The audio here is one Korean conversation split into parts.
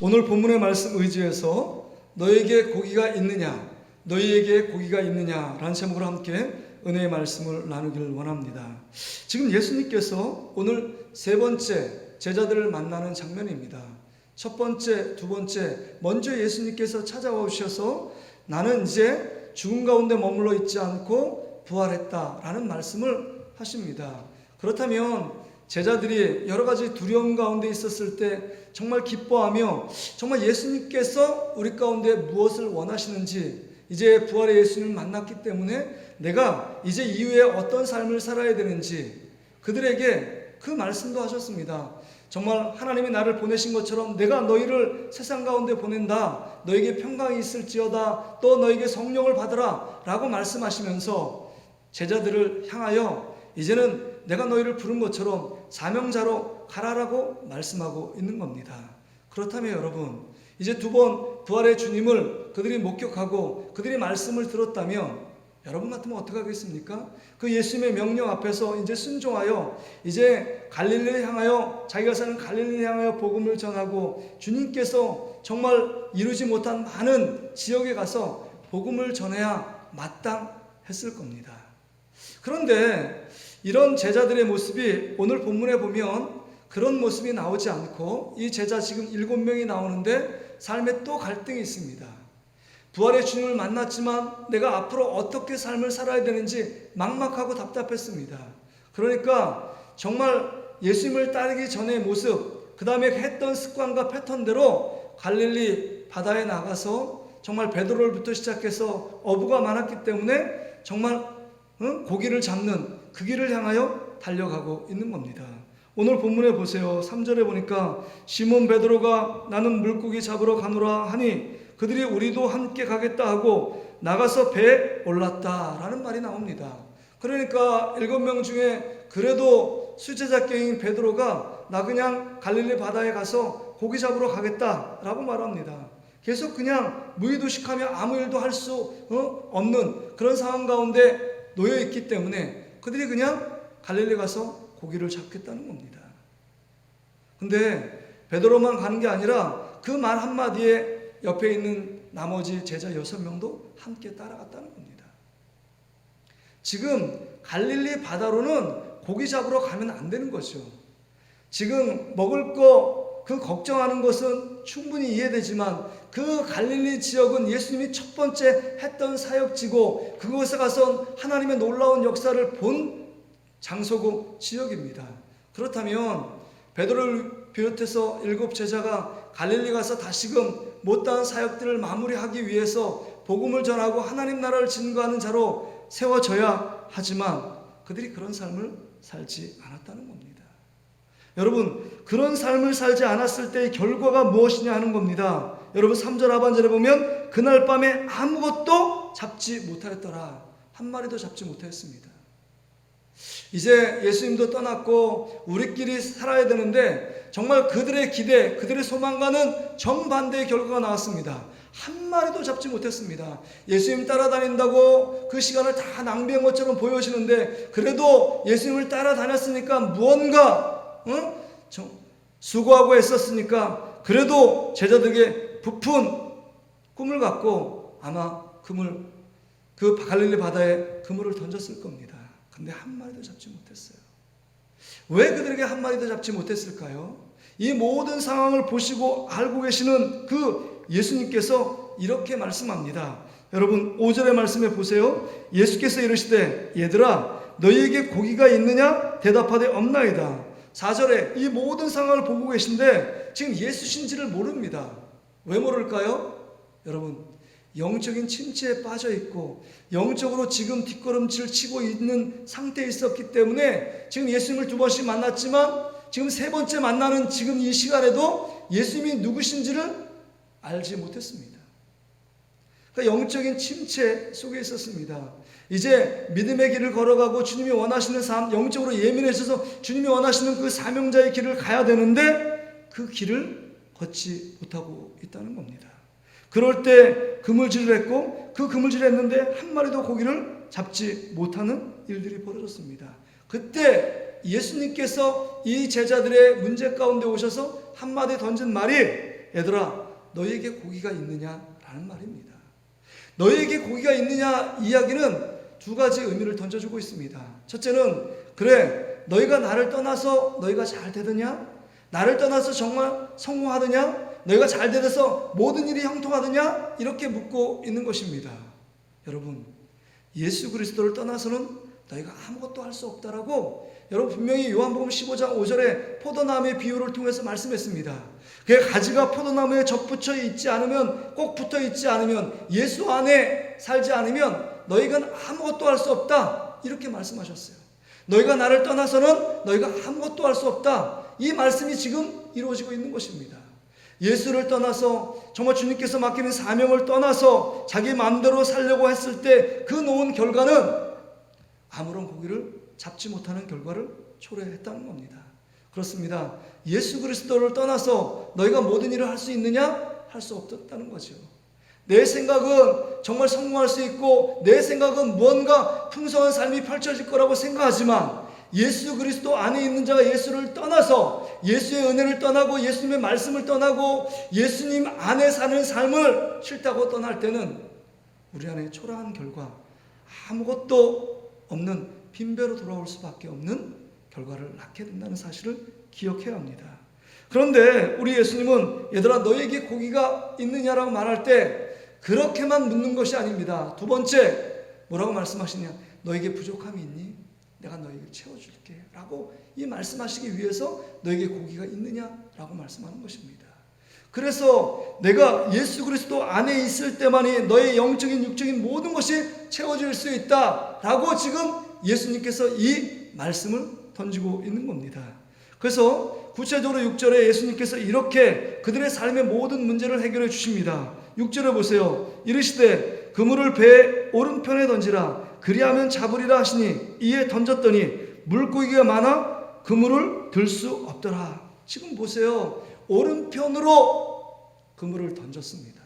오늘 본문의 말씀 의지해서 너에게 고기가 있느냐, 너희에게 고기가 있느냐 라는 제목으로 함께 은혜의 말씀을 나누기를 원합니다. 지금 예수님께서 오늘 세 번째 제자들을 만나는 장면입니다. 첫 번째, 두 번째, 먼저 예수님께서 찾아와 오셔서 나는 이제 죽음 가운데 머물러 있지 않고 부활했다라는 말씀을 하십니다. 그렇다면 제자들이 여러 가지 두려움 가운데 있었을 때 정말 기뻐하며 정말 예수님께서 우리 가운데 무엇을 원하시는지, 이제 부활의 예수님을 만났기 때문에 내가 이제 이후에 어떤 삶을 살아야 되는지 그들에게 그 말씀도 하셨습니다. 정말 하나님이 나를 보내신 것처럼 내가 너희를 세상 가운데 보낸다, 너에게 평강이 있을지어다, 또 너에게 성령을 받으라 라고 말씀하시면서 제자들을 향하여 이제는 내가 너희를 부른 것처럼 사명자로 가라라고 말씀하고 있는 겁니다. 그렇다면 여러분, 이제 두 번 부활의 주님을 그들이 목격하고 그들이 말씀을 들었다면 여러분 같으면 어떻게 하겠습니까? 그 예수님의 명령 앞에서 이제 순종하여 이제 갈릴리를 향하여, 자기가 사는 갈릴리를 향하여 복음을 전하고 주님께서 정말 이루지 못한 많은 지역에 가서 복음을 전해야 마땅했을 겁니다. 그런데 이런 제자들의 모습이 오늘 본문에 보면 그런 모습이 나오지 않고, 이 제자 지금 7명이 나오는데 삶에 또 갈등이 있습니다. 부활의 주님을 만났지만 내가 앞으로 어떻게 삶을 살아야 되는지 막막하고 답답했습니다. 그러니까 정말 예수님을 따르기 전의 모습, 그 다음에 했던 습관과 패턴대로 갈릴리 바다에 나가서 정말 베드로부터 시작해서 어부가 많았기 때문에 정말 고기를 잡는 그 길을 향하여 달려가고 있는 겁니다. 오늘 본문에 보세요. 3절에 보니까 시몬 베드로가 나는 물고기 잡으러 가노라 하니 그들이 우리도 함께 가겠다 하고 나가서 배에 올랐다라는 말이 나옵니다. 그러니까 7명 중에 그래도 수제자격인 베드로가 나 그냥 갈릴리 바다에 가서 고기 잡으러 가겠다라고 말합니다. 계속 그냥 무의도식하며 아무 일도 할 수 없는 그런 상황 가운데 놓여 있기 때문에 그들이 그냥 갈릴리 가서 고기를 잡겠다는 겁니다. 근데 베드로만 가는 게 아니라 그 말 한마디에 옆에 있는 나머지 제자 6명도 함께 따라갔다는 겁니다. 지금 갈릴리 바다로는 고기 잡으러 가면 안 되는 거죠. 지금 먹을 거 그 걱정하는 것은 충분히 이해되지만 그 갈릴리 지역은 예수님이 첫 번째 했던 사역지고 그곳에 가서 하나님의 놀라운 역사를 본 장소고 지역입니다. 그렇다면 베드로를 비롯해서 7 제자가 갈릴리 가서 다시금 못다한 사역들을 마무리하기 위해서 복음을 전하고 하나님 나라를 증거하는 자로 세워져야 하지만 그들이 그런 삶을 살지 않았다는 겁니다. 여러분, 그런 삶을 살지 않았을 때의 결과가 무엇이냐 하는 겁니다. 여러분 3절 하반절에 보면 그날 밤에 아무것도 잡지 못하였더라. 한 마리도 잡지 못하였습니다. 이제 예수님도 떠났고 우리끼리 살아야 되는데 정말 그들의 기대, 그들의 소망과는 정반대의 결과가 나왔습니다. 한 마리도 잡지 못했습니다. 예수님 따라다닌다고 그 시간을 다 낭비한 것처럼 보여지는데 그래도 예수님을 따라다녔으니까 무언가 수고하고 애썼으니까 그래도 제자들에게 부푼 꿈을 갖고 아마 그 갈릴리 바다에 그물을 던졌을 겁니다. 근데 한 마리도 잡지 못했어요. 왜 그들에게 한 마리도 잡지 못했을까요? 이 모든 상황을 보시고 알고 계시는 그 예수님께서 이렇게 말씀합니다. 여러분 5절의 말씀에 보세요. 예수께서 이르시되 얘들아 너희에게 고기가 있느냐? 대답하되 없나이다. 4절에 이 모든 상황을 보고 계신데 지금 예수신지를 모릅니다. 왜 모를까요? 여러분 영적인 침체에 빠져 있고 영적으로 지금 뒷걸음질을 치고 있는 상태에 있었기 때문에 지금 예수님을 2번씩 만났지만 지금 3번째 만나는 지금 이 시간에도 예수님이 누구신지를 알지 못했습니다. 그러니까 영적인 침체 속에 있었습니다. 이제 믿음의 길을 걸어가고 주님이 원하시는 삶, 영적으로 예민해져서 주님이 원하시는 그 사명자의 길을 가야 되는데 그 길을 걷지 못하고 있다는 겁니다. 그럴 때 그물질을 했고 그 그물질을 했는데 한 마리도 고기를 잡지 못하는 일들이 벌어졌습니다. 그때 예수님께서 이 제자들의 문제 가운데 오셔서 한마디 던진 말이 얘들아 너희에게 고기가 있느냐라는 말입니다. 너희에게 고기가 있느냐 이야기는 두 가지 의미를 던져주고 있습니다. 첫째는 그래 너희가 나를 떠나서 너희가 잘 되느냐? 나를 떠나서 정말 성공하느냐? 너희가 잘 되어서 모든 일이 형통하느냐? 이렇게 묻고 있는 것입니다. 여러분 예수 그리스도를 떠나서는 너희가 아무것도 할 수 없다라고 여러분 분명히 요한복음 15장 5절에 포도나무의 비유를 통해서 말씀했습니다. 그 가지가 포도나무에 접붙여 있지 않으면 꼭 붙어 있지 않으면 예수 안에 살지 않으면 너희가 아무것도 할 수 없다 이렇게 말씀하셨어요. 너희가 나를 떠나서는 너희가 아무것도 할 수 없다. 이 말씀이 지금 이루어지고 있는 것입니다. 예수를 떠나서 정말 주님께서 맡기는 사명을 떠나서 자기 마음대로 살려고 했을 때 그 놓은 결과는 아무런 고기를 잡지 못하는 결과를 초래했다는 겁니다. 그렇습니다. 예수 그리스도를 떠나서 너희가 모든 일을 할 수 있느냐? 할 수 없었다는 거죠. 내 생각은 정말 성공할 수 있고 내 생각은 무언가 풍성한 삶이 펼쳐질 거라고 생각하지만 예수 그리스도 안에 있는 자가 예수를 떠나서 예수의 은혜를 떠나고 예수님의 말씀을 떠나고 예수님 안에 사는 삶을 싫다고 떠날 때는 우리 안에 초라한 결과 아무것도 없는 빈배로 돌아올 수밖에 없는 결과를 낳게 된다는 사실을 기억해야 합니다. 그런데 우리 예수님은 얘들아 너에게 고기가 있느냐라고 말할 때 그렇게만 묻는 것이 아닙니다. 두 번째 뭐라고 말씀하시냐? 너에게 부족함이 있니? 내가 너에게 채워줄게 라고 이 말씀하시기 위해서 너에게 고기가 있느냐라고 말씀하는 것입니다. 그래서 내가 예수 그리스도 안에 있을 때만이 너의 영적인 육적인 모든 것이 채워질 수 있다라고 지금 예수님께서 이 말씀을 던지고 있는 겁니다. 그래서 구체적으로 6절에 예수님께서 이렇게 그들의 삶의 모든 문제를 해결해 주십니다. 6절에 보세요. 이르시되 그물을 배 오른편에 던지라 그리하면 잡으리라 하시니 이에 던졌더니 물고기가 많아 그물을 들 수 없더라. 지금 보세요. 오른편으로 그물을 던졌습니다.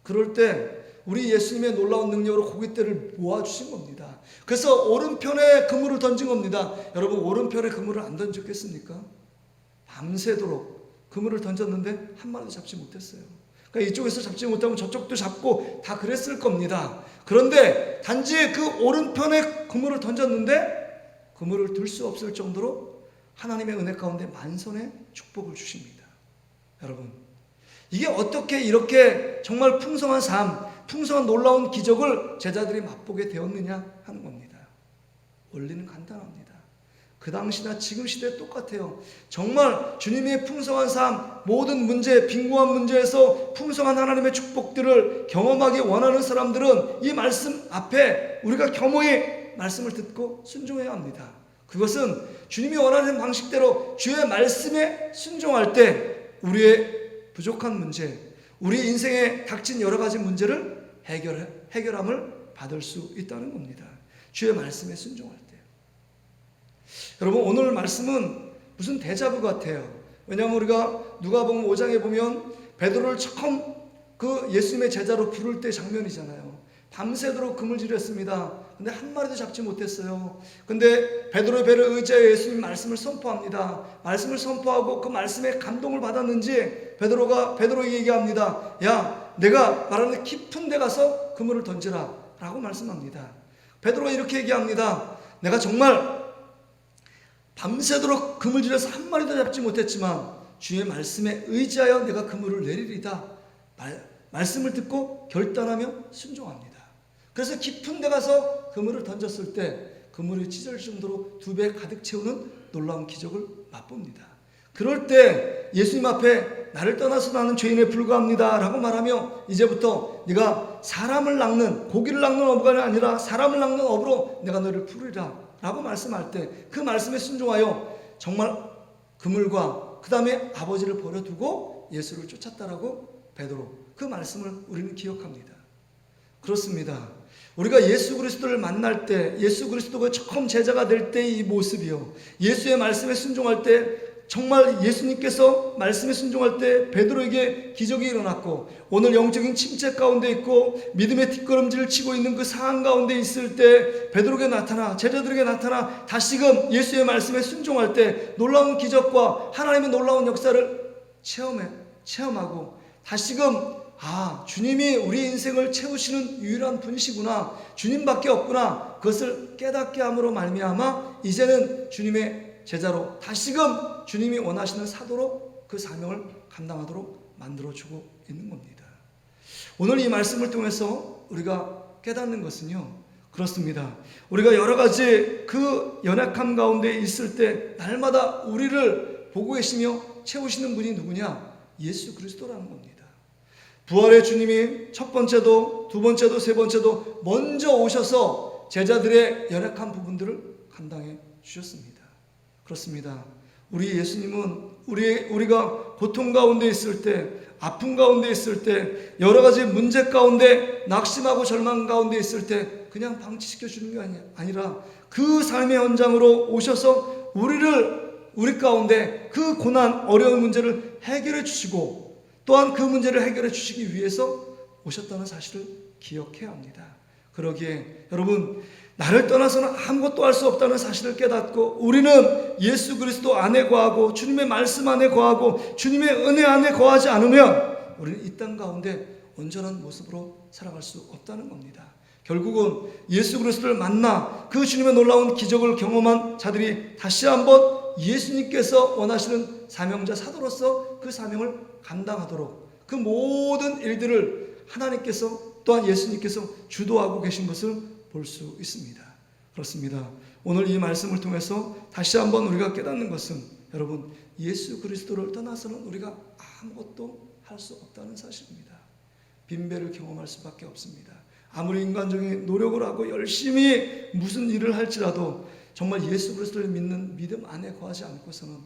그럴 때 우리 예수님의 놀라운 능력으로 고깃대를 모아주신 겁니다. 그래서 오른편에 그물을 던진 겁니다. 여러분 오른편에 그물을 안 던졌겠습니까? 밤새도록 그물을 던졌는데 한 마리도 잡지 못했어요. 그러니까 이쪽에서 잡지 못하면 저쪽도 잡고 다 그랬을 겁니다. 그런데 단지 그 오른편에 그물을 던졌는데 그물을 들 수 없을 정도로 하나님의 은혜 가운데 만선의 축복을 주십니다. 여러분 이게 어떻게 이렇게 정말 풍성한 삶, 풍성한 놀라운 기적을 제자들이 맛보게 되었느냐 하는 겁니다. 원리는 간단합니다. 그 당시나 지금 시대 똑같아요. 정말 주님의 풍성한 삶, 모든 문제, 빈곤한 문제에서 풍성한 하나님의 축복들을 경험하기 원하는 사람들은 이 말씀 앞에 우리가 겸허히 말씀을 듣고 순종해야 합니다. 그것은 주님이 원하는 방식대로 주의 말씀에 순종할 때 우리의 부족한 문제, 우리 인생에 닥친 여러 가지 문제를 해결함을 받을 수 있다는 겁니다. 주의 말씀에 순종할 때. 여러분 오늘 말씀은 무슨 데자부 같아요. 왜냐하면 우리가 누가복음 5장에 보면 베드로를 처음 그 예수님의 제자로 부를 때 장면이잖아요. 밤새도록 그물질했습니다. 근데 한 마리도 잡지 못했어요. 근데 베드로의 배를 의지하여 예수님 말씀을 선포합니다. 말씀을 선포하고 그 말씀에 감동을 받았는지 베드로에게 얘기합니다. 야, 내가 말하는 깊은 데 가서 그물을 던지라 라고 말씀합니다. 베드로가 이렇게 얘기합니다. 내가 정말 밤새도록 그물질해서 한 마리도 잡지 못했지만 주의 말씀에 의지하여 내가 그물을 내리리다. 말씀을 듣고 결단하며 순종합니다. 그래서 깊은 데 가서 그물을 던졌을 때 그물이 찢어질 정도로 2배 가득 채우는 놀라운 기적을 맛봅니다. 그럴 때 예수님 앞에 나를 떠나서 나는 죄인에 불과합니다 라고 말하며 이제부터 네가 사람을 낚는 고기를 낚는 어부가 아니라 사람을 낚는 어부로 내가 너를 부르리라 라고 말씀할 때 그 말씀에 순종하여 정말 그물과 그 다음에 아버지를 버려두고 예수를 쫓았다라고 베드로 그 말씀을 우리는 기억합니다. 그렇습니다. 우리가 예수 그리스도를 만날 때 예수 그리스도가 처음 제자가 될 때 이 모습이요, 예수의 말씀에 순종할 때 정말 예수님께서 말씀에 순종할 때 베드로에게 기적이 일어났고 오늘 영적인 침체 가운데 있고 믿음의 뒷걸음질을 치고 있는 그 상황 가운데 있을 때 베드로에게 나타나 제자들에게 나타나 다시금 예수의 말씀에 순종할 때 놀라운 기적과 하나님의 놀라운 역사를 체험해 체험하고 다시금 주님이 우리 인생을 채우시는 유일한 분이시구나, 주님밖에 없구나, 그것을 깨닫게 함으로 말미암아 이제는 주님의 제자로 다시금 주님이 원하시는 사도로 그 사명을 감당하도록 만들어주고 있는 겁니다. 오늘 이 말씀을 통해서 우리가 깨닫는 것은요, 그렇습니다. 우리가 여러 가지 그 연약함 가운데 있을 때 날마다 우리를 보고 계시며 채우시는 분이 누구냐? 예수 그리스도라는 겁니다. 부활의 주님이 첫 번째도 두 번째도 세 번째도 먼저 오셔서 제자들의 연약한 부분들을 감당해 주셨습니다. 그렇습니다. 우리 예수님은 우리가 고통 가운데 있을 때, 아픔 가운데 있을 때, 여러 가지 문제 가운데 낙심하고 절망 가운데 있을 때 그냥 방치시켜 주는 게 아니라 그 삶의 현장으로 오셔서 우리 가운데 그 고난, 어려운 문제를 해결해 주시고 또한 그 문제를 해결해 주시기 위해서 오셨다는 사실을 기억해야 합니다. 그러기에 여러분, 나를 떠나서는 아무것도 할 수 없다는 사실을 깨닫고 우리는 예수 그리스도 안에 거하고 주님의 말씀 안에 거하고 주님의 은혜 안에 거하지 않으면 우리는 이 땅 가운데 온전한 모습으로 살아갈 수 없다는 겁니다. 결국은 예수 그리스도를 만나 그 주님의 놀라운 기적을 경험한 자들이 다시 한번 예수님께서 원하시는 사명자 사도로서 그 사명을 감당하도록 그 모든 일들을 하나님께서 또한 예수님께서 주도하고 계신 것을 볼 수 있습니다. 그렇습니다. 오늘 이 말씀을 통해서 다시 한번 우리가 깨닫는 것은 여러분, 예수 그리스도를 떠나서는 우리가 아무것도 할 수 없다는 사실입니다. 빈배를 경험할 수밖에 없습니다. 아무리 인간적인 노력을 하고 열심히 무슨 일을 할지라도 정말 예수 그리스도를 믿는 믿음 안에 거하지 않고서는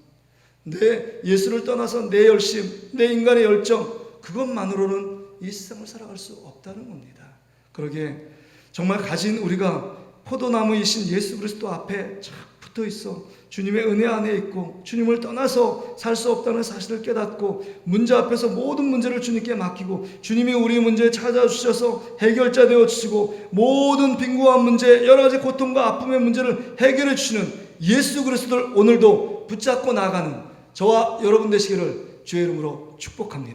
내 예수를 떠나서 내 열심, 내 인간의 열정, 그것만으로는 이 세상을 살아갈 수 없다는 겁니다. 그러기에 정말 가진 우리가 포도나무이신 예수 그리스도 앞에 착 붙어 있어 주님의 은혜 안에 있고 주님을 떠나서 살 수 없다는 사실을 깨닫고 문제 앞에서 모든 문제를 주님께 맡기고 주님이 우리 문제에 찾아주셔서 해결자 되어주시고 모든 빈곤한 문제, 여러 가지 고통과 아픔의 문제를 해결해 주시는 예수 그리스도를 오늘도 붙잡고 나아가는 저와 여러분 되시기를 주의 이름으로 축복합니다.